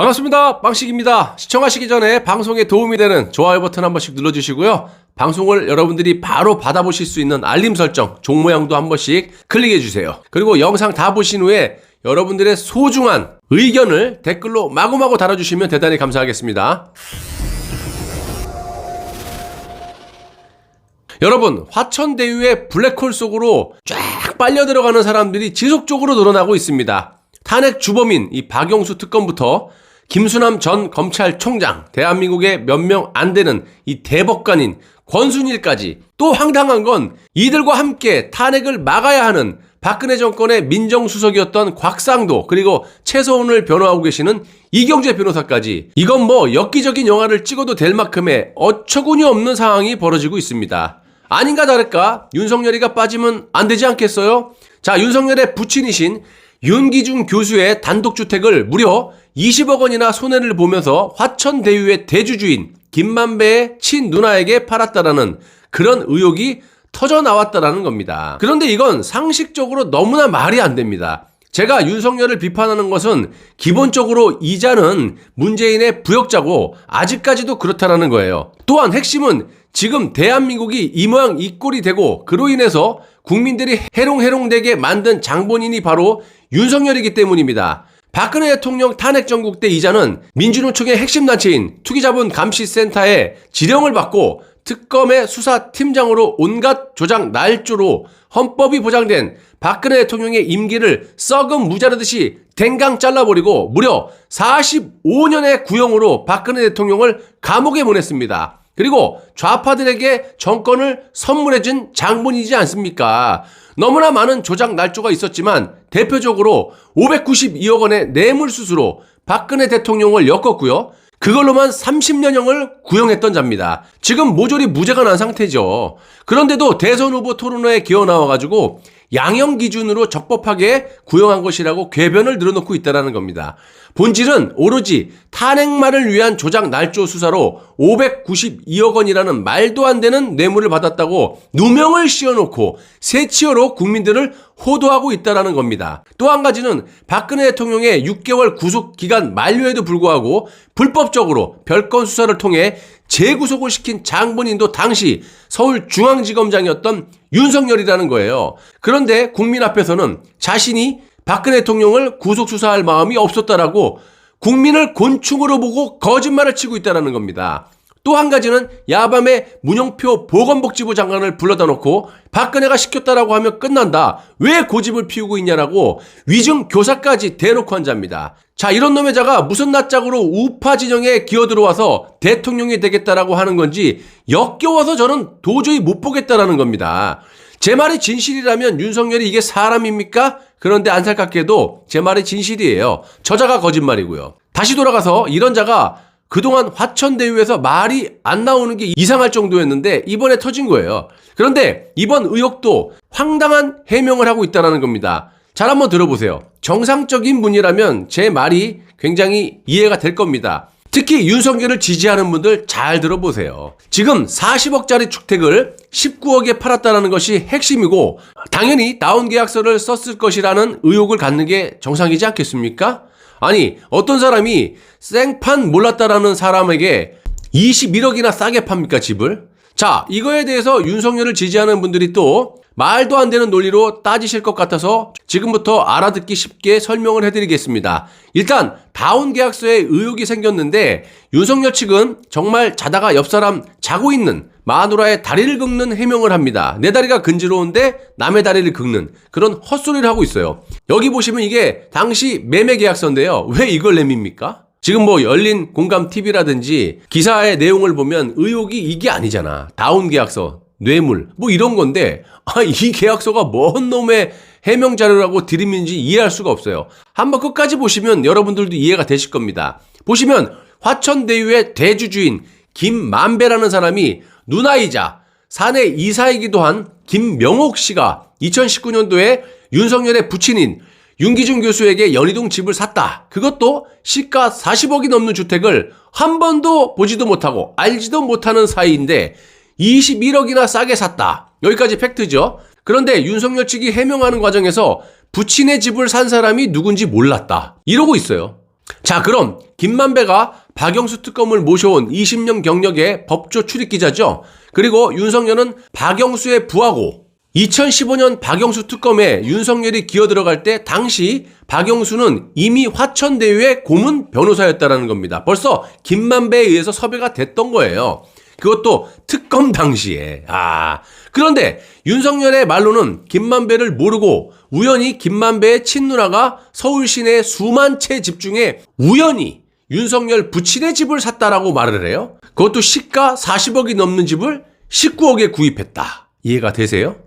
반갑습니다. 빵식입니다. 시청하시기 전에 방송에 도움이 되는 좋아요 버튼 한 번씩 눌러주시고요. 방송을 여러분들이 바로 받아보실 수 있는 알림 설정, 종 모양도 한 번씩 클릭해주세요. 그리고 영상 다 보신 후에 여러분들의 소중한 의견을 댓글로 마구마구 달아주시면 대단히 감사하겠습니다. 여러분, 화천대유의 블랙홀 속으로 쫙 빨려 들어가는 사람들이 지속적으로 늘어나고 있습니다. 탄핵 주범인 이 박영수 특검부터 김수남 전 검찰총장, 대한민국의 몇 명 안 되는 이 대법관인 권순일까지, 또 황당한 건 이들과 함께 탄핵을 막아야 하는 박근혜 정권의 민정수석이었던 곽상도, 그리고 최서원을 변호하고 계시는 이경재 변호사까지, 이건 뭐 엽기적인 영화를 찍어도 될 만큼의 어처구니 없는 상황이 벌어지고 있습니다. 아닌가 다를까 윤석열이가 빠지면 안 되지 않겠어요? 자, 윤석열의 부친이신 윤기중 교수의 단독주택을 무려 20억 원이나 손해를 보면서 화천대유의 대주주인 김만배의 친누나에게 팔았다라는 그런 의혹이 터져 나왔다라는 겁니다. 그런데 이건 상식적으로 너무나 말이 안 됩니다. 제가 윤석열을 비판하는 것은 기본적으로 이자는 문재인의 부역자고 아직까지도 그렇다라는 거예요. 또한 핵심은 지금 대한민국이 이 모양 이 꼴이 되고 그로 인해서 국민들이 해롱해롱되게 만든 장본인이 바로 윤석열이기 때문입니다. 박근혜 대통령 탄핵 전국 때 이자는 민주노총의 핵심 단체인 투기자본감시센터의 지령을 받고 특검의 수사팀장으로 온갖 조작 날조로 헌법이 보장된 박근혜 대통령의 임기를 썩은 무자르듯이 댕강 잘라버리고 무려 45년의 구형으로 박근혜 대통령을 감옥에 보냈습니다. 그리고 좌파들에게 정권을 선물해준 장본이지 않습니까? 너무나 많은 조작 날조가 있었지만 대표적으로 592억 원의 뇌물수수로 박근혜 대통령을 엮었고요. 그걸로만 30년형을 구형했던 자입니다. 지금 모조리 무죄가 난 상태죠. 그런데도 대선 후보 토론회에 기어 나와가지고 양형 기준으로 적법하게 구형한 것이라고 궤변을 늘어놓고 있다는 겁니다. 본질은 오로지 탄핵만을 위한 조작 날조 수사로 592억 원이라는 말도 안 되는 뇌물을 받았다고 누명을 씌워놓고 새치어로 국민들을 호도하고 있다는 겁니다. 또 한 가지는 박근혜 대통령의 6개월 구속기간 만료에도 불구하고 불법적으로 별건 수사를 통해 재구속을 시킨 장본인도 당시 서울중앙지검장이었던 윤석열이라는 거예요. 그런데 국민 앞에서는 자신이 박근혜 대통령을 구속수사할 마음이 없었다라고 국민을 곤충으로 보고 거짓말을 치고 있다는 겁니다. 또 한 가지는 야밤에 문영표 보건복지부 장관을 불러다 놓고 박근혜가 시켰다라고 하면 끝난다, 왜 고집을 피우고 있냐라고 위증 교사까지 대놓고 한 자입니다. 자, 이런 놈의 자가 무슨 낯짝으로 우파 진영에 기어들어와서 대통령이 되겠다라고 하는 건지 역겨워서 저는 도저히 못 보겠다라는 겁니다. 제 말이 진실이라면 윤석열이 이게 사람입니까? 그런데 안타깝게도 제 말이 진실이에요. 저자가 거짓말이고요. 다시 돌아가서 이런 자가 그동안 화천대유에서 말이 안 나오는 게 이상할 정도였는데 이번에 터진 거예요. 그런데 이번 의혹도 황당한 해명을 하고 있다는 겁니다. 잘 한번 들어보세요. 정상적인 분이라면 제 말이 굉장히 이해가 될 겁니다. 특히 윤석열을 지지하는 분들 잘 들어보세요. 지금 40억짜리 주택을 19억에 팔았다는 것이 핵심이고 당연히 다운계약서를 썼을 것이라는 의혹을 갖는 게 정상이지 않겠습니까? 아니, 어떤 사람이 생판 몰랐다라는 사람에게 21억이나 싸게 팝니까, 집을? 자, 이거에 대해서 윤석열을 지지하는 분들이 또 말도 안 되는 논리로 따지실 것 같아서 지금부터 알아듣기 쉽게 설명을 해드리겠습니다. 일단 다운계약서에 의혹이 생겼는데 윤석열 측은 정말 자다가 옆 사람 자고 있는 마누라의 다리를 긁는 해명을 합니다. 내 다리가 근지러운데 남의 다리를 긁는 그런 헛소리를 하고 있어요. 여기 보시면 이게 당시 매매계약서인데요. 왜 이걸 내밉니까? 지금 뭐 열린 공감 TV라든지 기사의 내용을 보면 의혹이 이게 아니잖아. 다운계약서, 뇌물 뭐 이런 건데 이 계약서가 뭔 놈의 해명 자료라고 들이민지 이해할 수가 없어요. 한번 끝까지 보시면 여러분들도 이해가 되실 겁니다. 보시면 화천대유의 대주주인 김만배라는 사람이 누나이자 사내 이사이기도 한 김명옥 씨가 2019년도에 윤석열의 부친인 윤기중 교수에게 연희동 집을 샀다. 그것도 시가 40억이 넘는 주택을 한 번도 보지도 못하고 알지도 못하는 사이인데 21억이나 싸게 샀다. 여기까지 팩트죠. 그런데 윤석열 측이 해명하는 과정에서 부친의 집을 산 사람이 누군지 몰랐다, 이러고 있어요. 자, 그럼 김만배가 박영수 특검을 모셔온 20년 경력의 법조 출입기자죠. 그리고 윤석열은 박영수의 부하고 2015년 박영수 특검에 윤석열이 기어들어갈 때 당시 박영수는 이미 화천대유의 고문 변호사였다는 겁니다. 벌써 김만배에 의해서 섭외가 됐던 거예요. 그것도 특검 당시에. 그런데 윤석열의 말로는 김만배를 모르고 우연히 김만배의 친누나가 서울 시내 수만 채 집 중에 우연히 윤석열 부친의 집을 샀다라고 말을 해요. 그것도 시가 40억이 넘는 집을 19억에 구입했다. 이해가 되세요?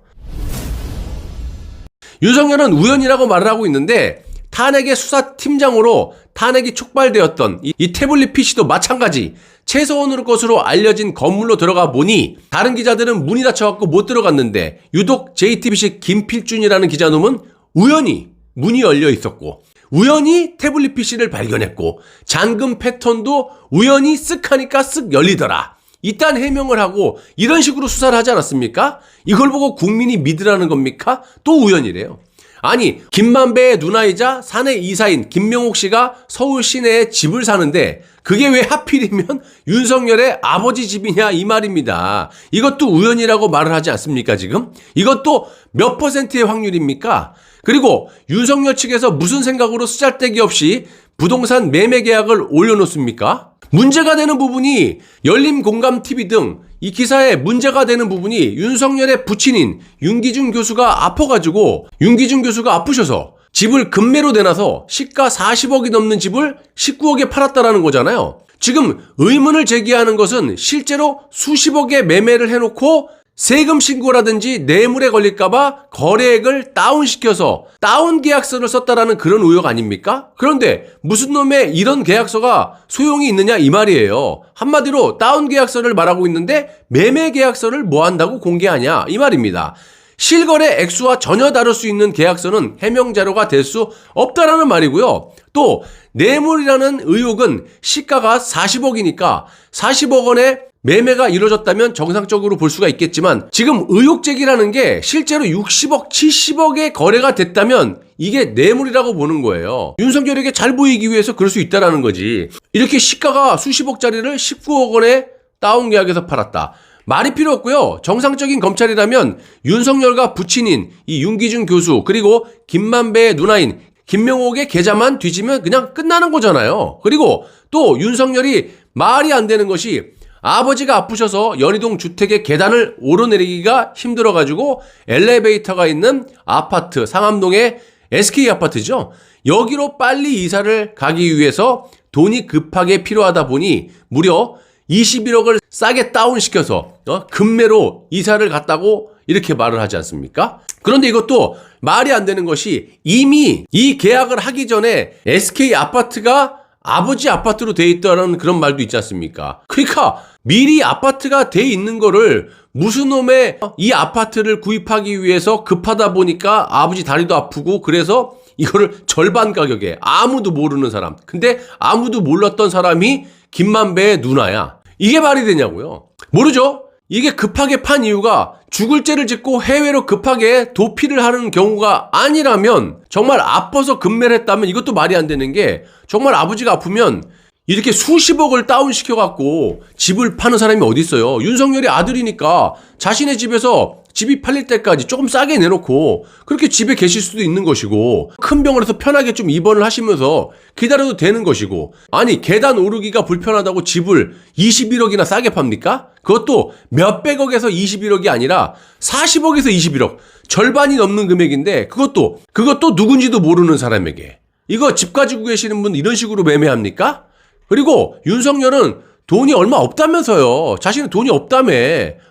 윤석열은 우연이라고 말을 하고 있는데 탄핵의 수사팀장으로 탄핵이 촉발되었던 이 태블릿 PC도 마찬가지 최서원으로 것으로 알려진 건물로 들어가 보니 다른 기자들은 문이 닫혀갖고 못 들어갔는데 유독 JTBC 김필준이라는 기자놈은 우연히 문이 열려 있었고 우연히 태블릿 PC를 발견했고 잠금 패턴도 우연히 쓱 하니까 쓱 열리더라. 이딴 해명을 하고 이런 식으로 수사를 하지 않았습니까? 이걸 보고 국민이 믿으라는 겁니까? 또 우연이래요. 아니, 김만배의 누나이자 사내 이사인 김명옥 씨가 서울 시내에 집을 사는데 그게 왜 하필이면 윤석열의 아버지 집이냐 이 말입니다. 이것도 우연이라고 말을 하지 않습니까 지금? 이것도 몇 %의 확률입니까? 그리고 윤석열 측에서 무슨 생각으로 쓰잘데기 없이 부동산 매매 계약을 올려놓습니까? 문제가 되는 부분이 열림공감TV 등 이 기사에 문제가 되는 부분이 윤석열의 부친인 윤기준 교수가 아파가지고 윤기준 교수가 아프셔서 집을 금매로 내놔서 시가 40억이 넘는 집을 19억에 팔았다라는 거잖아요. 지금 의문을 제기하는 것은 실제로 수십억의 매매를 해놓고 세금 신고라든지 뇌물에 걸릴까봐 거래액을 다운시켜서 다운 계약서를 썼다라는 그런 의혹 아닙니까? 그런데 무슨 놈의 이런 계약서가 소용이 있느냐 이 말이에요. 한마디로 다운 계약서를 말하고 있는데 매매 계약서를 뭐 한다고 공개하냐 이 말입니다. 실거래 액수와 전혀 다를 수 있는 계약서는 해명 자료가 될 수 없다라는 말이고요. 또 뇌물이라는 의혹은 시가가 40억이니까 40억 원에 매매가 이루어졌다면 정상적으로 볼 수가 있겠지만 지금 의혹 제기라는 게 실제로 60억, 70억의 거래가 됐다면 이게 뇌물이라고 보는 거예요. 윤석열에게 잘 보이기 위해서 그럴 수 있다라는 거지. 이렇게 시가가 수십억짜리를 19억 원에 다운 계약에서 팔았다. 말이 필요 없고요. 정상적인 검찰이라면 윤석열과 부친인 이 윤기준 교수 그리고 김만배의 누나인 김명옥의 계좌만 뒤지면 그냥 끝나는 거잖아요. 그리고 또 윤석열이 말이 안 되는 것이 아버지가 아프셔서 연희동 주택의 계단을 오르내리기가 힘들어가지고 엘리베이터가 있는 아파트 상암동의 SK 아파트죠. 여기로 빨리 이사를 가기 위해서 돈이 급하게 필요하다 보니 무려 21억을 싸게 다운시켜서 금매로 이사를 갔다고 이렇게 말을 하지 않습니까? 그런데 이것도 말이 안 되는 것이 이미 이 계약을 하기 전에 SK 아파트가 아버지 아파트로 돼 있다는 그런 말도 있지 않습니까? 그러니까 미리 아파트가 돼 있는 거를 무슨 놈의 이 아파트를 구입하기 위해서 급하다 보니까 아버지 다리도 아프고 그래서 이거를 절반 가격에 아무도 모르는 사람. 근데 아무도 몰랐던 사람이 김만배의 누나야. 이게 말이 되냐고요. 모르죠? 이게 급하게 판 이유가 죽을 죄를 짓고 해외로 급하게 도피를 하는 경우가 아니라면 정말 아파서 금매를 했다면 이것도 말이 안 되는 게 정말 아버지가 아프면 이렇게 수십억을 다운시켜갖고 집을 파는 사람이 어디 있어요. 윤석열이 아들이니까 자신의 집에서 집이 팔릴 때까지 조금 싸게 내놓고 그렇게 집에 계실 수도 있는 것이고 큰 병원에서 편하게 좀 입원을 하시면서 기다려도 되는 것이고 아니 계단 오르기가 불편하다고 집을 21억이나 싸게 팝니까? 그것도 몇백억에서 21억이 아니라 40억에서 21억 절반이 넘는 금액인데 그것도 누군지도 모르는 사람에게 이거 집 가지고 계시는 분 이런 식으로 매매합니까? 그리고 윤석열은 돈이 얼마 없다면서요. 자신은 돈이 없다며.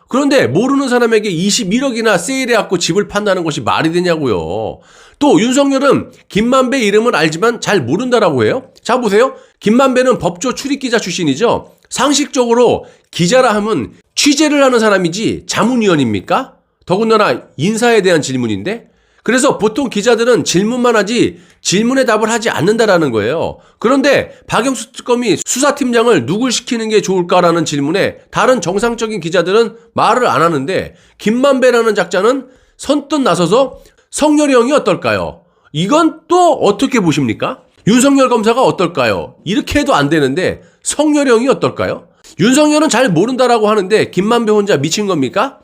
그런데 모르는 사람에게 21억이나 세일해갖고 집을 판다는 것이 말이 되냐고요. 또 윤석열은 김만배 이름은 알지만 잘 모른다라고 해요. 자 보세요. 김만배는 법조 출입기자 출신이죠. 상식적으로 기자라 하면 취재를 하는 사람이지 자문위원입니까? 더군다나 인사에 대한 질문인데 그래서 보통 기자들은 질문만 하지 질문에 답을 하지 않는다라는 거예요. 그런데 박영수 특검이 수사팀장을 누굴 시키는 게 좋을까라는 질문에 다른 정상적인 기자들은 말을 안 하는데 김만배라는 작자는 선뜻 나서서 성렬이 형이 어떨까요? 이건 또 어떻게 보십니까? 윤석열 검사가 어떨까요? 이렇게 해도 안 되는데 성렬형이 어떨까요? 윤석열은 잘 모른다라고 하는데 김만배 혼자 미친 겁니까?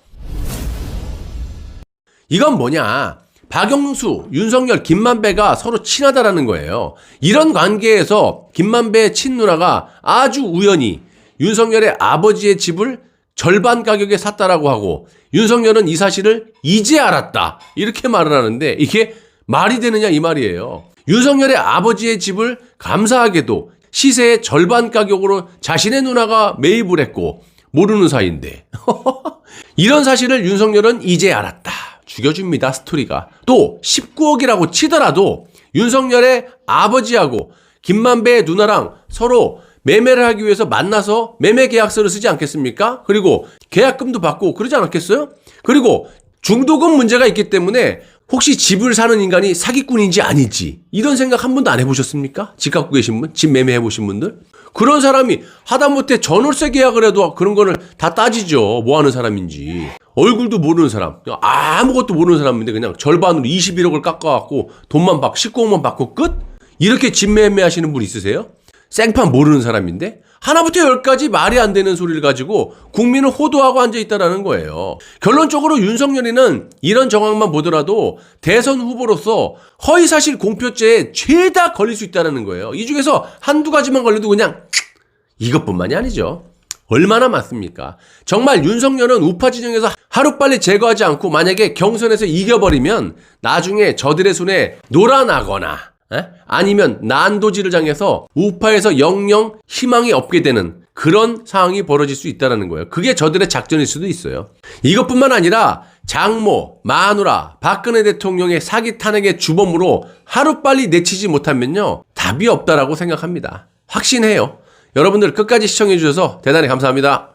이건 뭐냐? 박영수, 윤석열, 김만배가 서로 친하다라는 거예요. 이런 관계에서 김만배의 친누나가 아주 우연히 윤석열의 아버지의 집을 절반 가격에 샀다라고 하고 윤석열은 이 사실을 이제 알았다. 이렇게 말을 하는데 이게 말이 되느냐 이 말이에요. 윤석열의 아버지의 집을 감사하게도 시세의 절반 가격으로 자신의 누나가 매입을 했고 모르는 사이인데 이런 사실을 윤석열은 이제 알았다. 죽여줍니다. 스토리가. 또 19억이라고 치더라도 윤석열의 아버지하고 김만배의 누나랑 서로 매매를 하기 위해서 만나서 매매 계약서를 쓰지 않겠습니까? 그리고 계약금도 받고 그러지 않았겠어요? 그리고 중도금 문제가 있기 때문에 혹시 집을 사는 인간이 사기꾼인지 아닐지 이런 생각 한 번도 안 해보셨습니까? 집 갖고 계신 분? 집 매매해보신 분들? 그런 사람이 하다못해 전월세 계약을 해도 그런 거를 다 따지죠. 뭐 하는 사람인지. 얼굴도 모르는 사람, 아무것도 모르는 사람인데 그냥 절반으로 21억을 깎아갖고 돈만 받고 19억만 받고 끝? 이렇게 집 매매하시는 분 있으세요? 생판 모르는 사람인데 하나부터 열까지 말이 안 되는 소리를 가지고 국민을 호도하고 앉아있다라는 거예요. 결론적으로 윤석열이는 이런 정황만 보더라도 대선 후보로서 허위사실 공표죄에 죄다 걸릴 수 있다는 거예요. 이 중에서 한두 가지만 걸려도 그냥 이것뿐만이 아니죠. 얼마나 많습니까? 정말 윤석열은 우파 진영에서 하루빨리 제거하지 않고 만약에 경선에서 이겨버리면 나중에 저들의 손에 놀아나거나 아니면 난도질을 당해서 우파에서 영영 희망이 없게 되는 그런 상황이 벌어질 수 있다는 거예요. 그게 저들의 작전일 수도 있어요. 이것뿐만 아니라 장모, 마누라, 박근혜 대통령의 사기 탄핵의 주범으로 하루빨리 내치지 못하면요. 답이 없다라고 생각합니다. 확신해요. 여러분들 끝까지 시청해 주셔서 대단히 감사합니다.